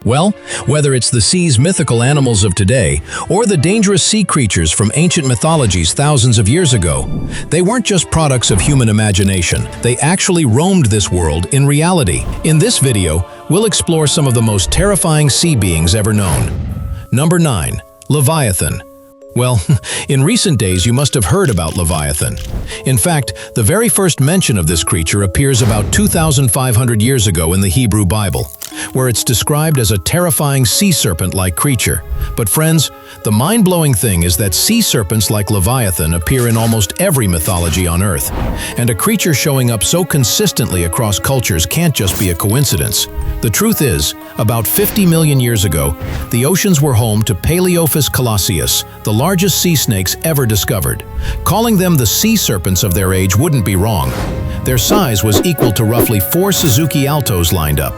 Well, whether it's the sea's mythical animals of today or the dangerous sea creatures from ancient mythologies thousands of years ago, they weren't just products of human imagination. They actually roamed this world in reality. In this video, we'll explore some of the most terrifying sea beings ever known. Number 9. Leviathan. Well, in recent days you must have heard about Leviathan. In fact, the very first mention of this creature appears about 2,500 years ago in the Hebrew Bible, where it's described as a terrifying sea serpent-like creature. But friends, the mind-blowing thing is that sea serpents like Leviathan appear in almost every mythology on Earth. And a creature showing up so consistently across cultures can't just be a coincidence. The truth is, about 50 million years ago, the oceans were home to Paleophis colossius, the largest sea snakes ever discovered. Calling them the sea serpents of their age wouldn't be wrong. Their size was equal to roughly 4 Suzuki Altos lined up.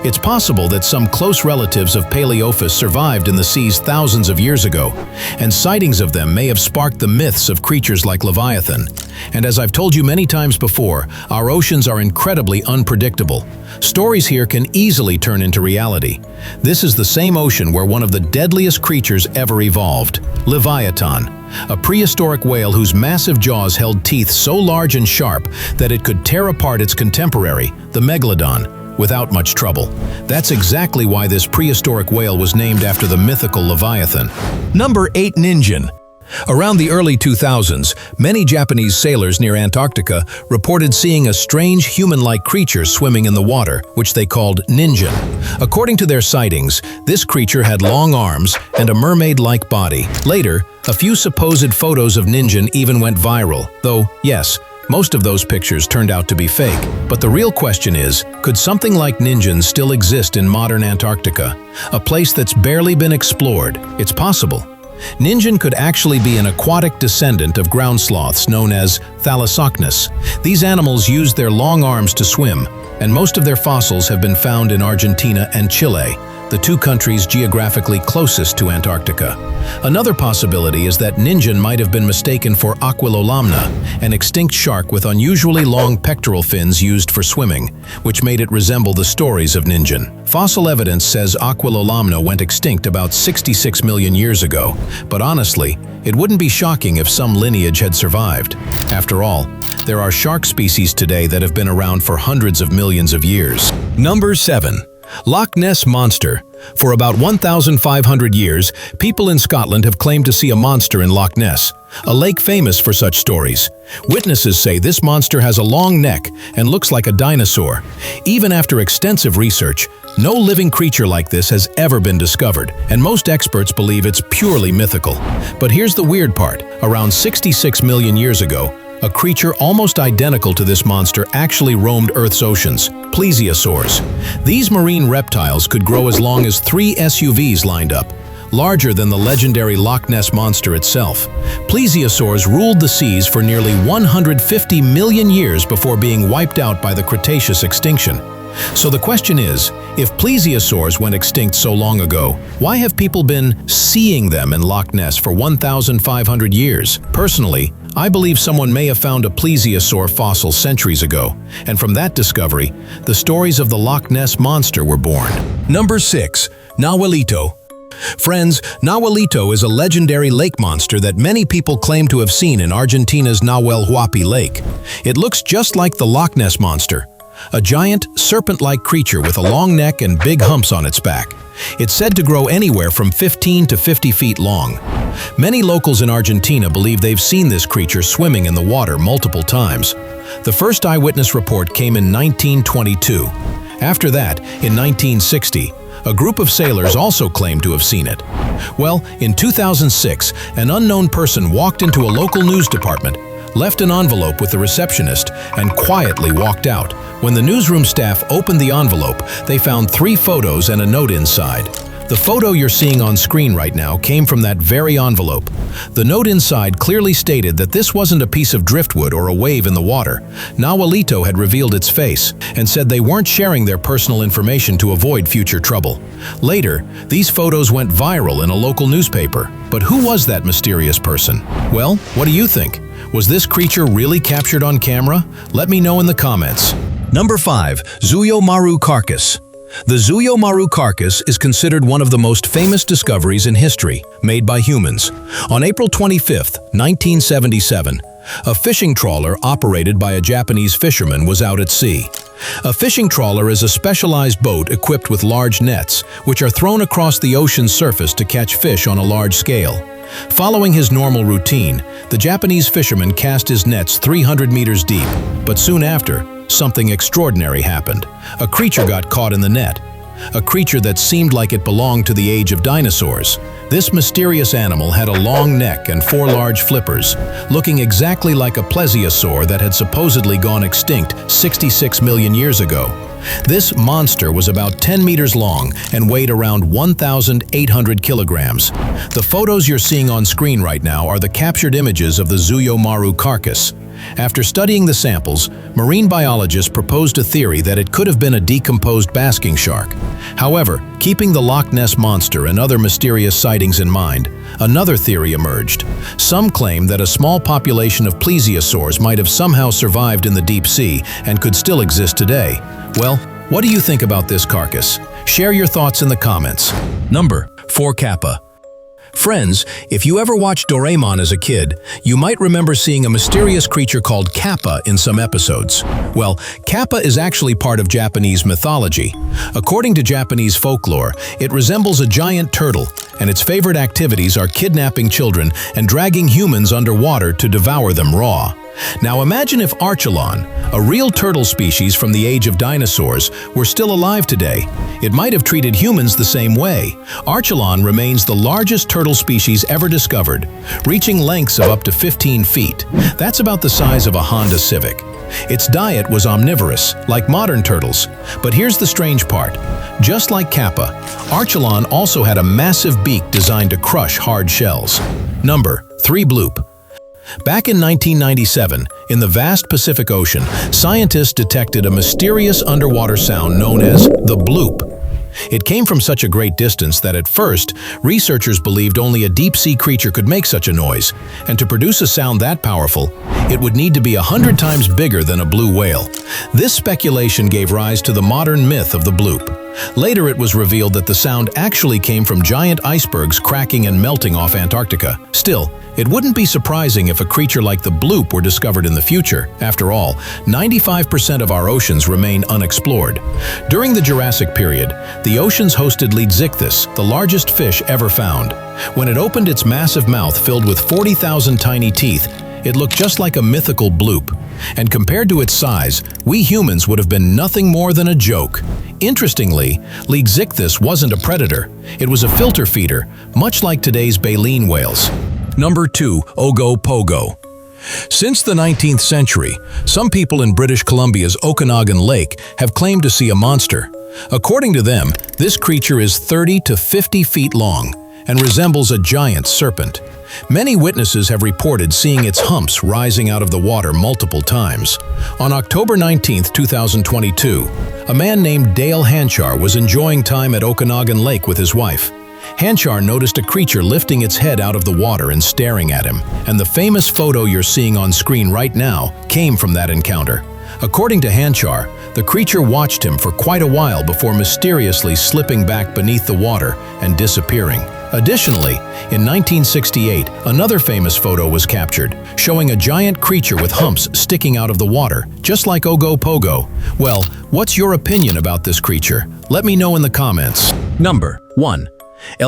It's possible that some close relatives of Paleophis survived in the seas thousands of years ago, and sightings of them may have sparked the myths of creatures like Leviathan. And as I've told you many times before, our oceans are incredibly unpredictable. Stories here can easily turn into reality. This is the same ocean where one of the deadliest creatures ever evolved, Leviathan, a prehistoric whale whose massive jaws held teeth so large and sharp that it could tear apart its contemporary, the megalodon, without much trouble. That's exactly why this prehistoric whale was named after the mythical Leviathan. Number 8. Ningen. Around the early 2000s, many Japanese sailors near Antarctica reported seeing a strange human-like creature swimming in the water, which they called Ningen. According to their sightings, this creature had long arms and a mermaid-like body. Later, a few supposed photos of Ningen even went viral, though, yes, most of those pictures turned out to be fake. But the real question is, could something like Ningen still exist in modern Antarctica? A place that's barely been explored. It's possible. Ningen could actually be an aquatic descendant of ground sloths known as Thalassocnus. These animals used their long arms to swim, and most of their fossils have been found in Argentina and Chile, the two countries geographically closest to Antarctica. Another possibility is that Ningen might have been mistaken for Aquilolamna, an extinct shark with unusually long pectoral fins used for swimming, which made it resemble the stories of Ningen. Fossil evidence says Aquilolamna went extinct about 66 million years ago, but honestly, it wouldn't be shocking if some lineage had survived. After all, there are shark species today that have been around for hundreds of millions of years. Number 7. Loch Ness Monster. For about 1,500 years, people in Scotland have claimed to see a monster in Loch Ness, a lake famous for such stories. Witnesses say this monster has a long neck and looks like a dinosaur. Even after extensive research, no living creature like this has ever been discovered, and most experts believe it's purely mythical. But here's the weird part. Around 66 million years ago, a creature almost identical to this monster actually roamed Earth's oceans, plesiosaurs. These marine reptiles could grow as long as 3 SUVs lined up, larger than the legendary Loch Ness monster itself. Plesiosaurs ruled the seas for nearly 150 million years before being wiped out by the Cretaceous extinction. So the question is, if plesiosaurs went extinct so long ago, why have people been seeing them in Loch Ness for 1,500 years? Personally, I believe someone may have found a plesiosaur fossil centuries ago, and from that discovery, the stories of the Loch Ness monster were born. Number 6. Nahuelito. Friends, Nahuelito is a legendary lake monster that many people claim to have seen in Argentina's Nahuel Huapi Lake. It looks just like the Loch Ness monster, a giant, serpent-like creature with a long neck and big humps on its back. It's said to grow anywhere from 15 to 50 feet long. Many locals in Argentina believe they've seen this creature swimming in the water multiple times. The first eyewitness report came in 1922. After that, in 1960, a group of sailors also claimed to have seen it. Well, in 2006, an unknown person walked into a local news department, left an envelope with the receptionist, and quietly walked out. When the newsroom staff opened the envelope, they found 3 photos and a note inside. The photo you're seeing on screen right now came from that very envelope. The note inside clearly stated that this wasn't a piece of driftwood or a wave in the water. Nahuelito had revealed its face and said they weren't sharing their personal information to avoid future trouble. Later, these photos went viral in a local newspaper. But who was that mysterious person? Well, what do you think? Was this creature really captured on camera? Let me know in the comments. Number 5. Zuiyo Maru Carcass. The Zuiyo Maru carcass is considered one of the most famous discoveries in history, made by humans. On April 25, 1977, a fishing trawler operated by a Japanese fisherman was out at sea. A fishing trawler is a specialized boat equipped with large nets, which are thrown across the ocean's surface to catch fish on a large scale. Following his normal routine, the Japanese fisherman cast his nets 300 meters deep, but soon after, something extraordinary happened. A creature got caught in the net. A creature that seemed like it belonged to the age of dinosaurs. This mysterious animal had a long neck and 4 large flippers, looking exactly like a plesiosaur that had supposedly gone extinct 66 million years ago. This monster was about 10 meters long and weighed around 1,800 kilograms. The photos you're seeing on screen right now are the captured images of the Zuiyo Maru carcass. After studying the samples, marine biologists proposed a theory that it could have been a decomposed basking shark. However, keeping the Loch Ness monster and other mysterious sightings in mind, another theory emerged. Some claim that a small population of plesiosaurs might have somehow survived in the deep sea and could still exist today. Well, what do you think about this carcass? Share your thoughts in the comments. Number 4. Kappa. Friends, if you ever watched Doraemon as a kid, you might remember seeing a mysterious creature called Kappa in some episodes. Well, Kappa is actually part of Japanese mythology. According to Japanese folklore, it resembles a giant turtle, and its favorite activities are kidnapping children and dragging humans underwater to devour them raw. Now imagine if Archelon, a real turtle species from the age of dinosaurs, were still alive today. It might have treated humans the same way. Archelon remains the largest turtle species ever discovered, reaching lengths of up to 15 feet. That's about the size of a Honda Civic. Its diet was omnivorous, like modern turtles. But here's the strange part. Just like Kappa, Archelon also had a massive beak designed to crush hard shells. Number 3. Bloop. Back in 1997, in the vast Pacific Ocean, scientists detected a mysterious underwater sound known as the bloop. It came from such a great distance that at first, researchers believed only a deep-sea creature could make such a noise, and to produce a sound that powerful, it would need to be 100 times bigger than a blue whale. This speculation gave rise to the modern myth of the bloop. Later it was revealed that the sound actually came from giant icebergs cracking and melting off Antarctica. Still, it wouldn't be surprising if a creature like the bloop were discovered in the future. After all, 95% of our oceans remain unexplored. During the Jurassic period, the oceans hosted Leviathan, the largest fish ever found. When it opened its massive mouth filled with 40,000 tiny teeth, it looked just like a mythical bloop. And compared to its size, we humans would have been nothing more than a joke. Interestingly, Leviathan wasn't a predator. It was a filter feeder, much like today's baleen whales. Number 2. Ogopogo. Since the 19th century, some people in British Columbia's Okanagan Lake have claimed to see a monster. According to them, this creature is 30 to 50 feet long and resembles a giant serpent. Many witnesses have reported seeing its humps rising out of the water multiple times. On October 19, 2022, a man named Dale Hanchar was enjoying time at Okanagan Lake with his wife. Hanchar noticed a creature lifting its head out of the water and staring at him, and the famous photo you're seeing on screen right now came from that encounter. According to Hanchar, the creature watched him for quite a while before mysteriously slipping back beneath the water and disappearing. Additionally, in 1968, another famous photo was captured, showing a giant creature with humps sticking out of the water, just like Ogopogo. Well, what's your opinion about this creature? Let me know in the comments. Number 1.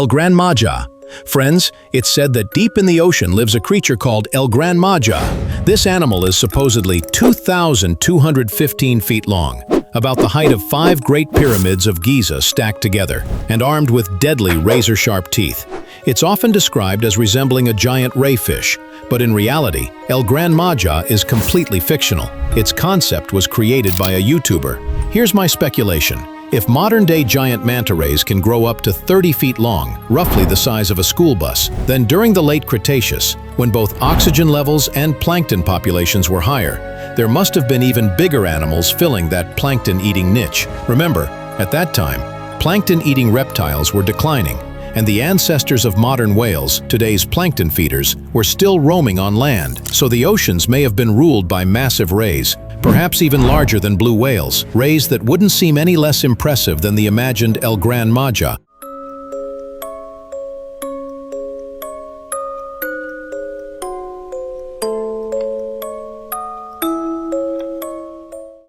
Gran Maja. Friends, it's said that deep in the ocean lives a creature called Gran Maja. This animal is supposedly 2,215 feet long, about the height of 5 Great Pyramids of Giza stacked together, and armed with deadly razor-sharp teeth. It's often described as resembling a giant rayfish, but in reality, Gran Maja is completely fictional. Its concept was created by a YouTuber. Here's my speculation. If modern-day giant manta rays can grow up to 30 feet long, roughly the size of a school bus, then during the late Cretaceous, when both oxygen levels and plankton populations were higher, there must have been even bigger animals filling that plankton-eating niche. Remember, at that time, plankton-eating reptiles were declining, and the ancestors of modern whales, today's plankton feeders, were still roaming on land, so the oceans may have been ruled by massive rays. perhaps even larger than blue whales, rays that wouldn't seem any less impressive than the imagined Gran Maja,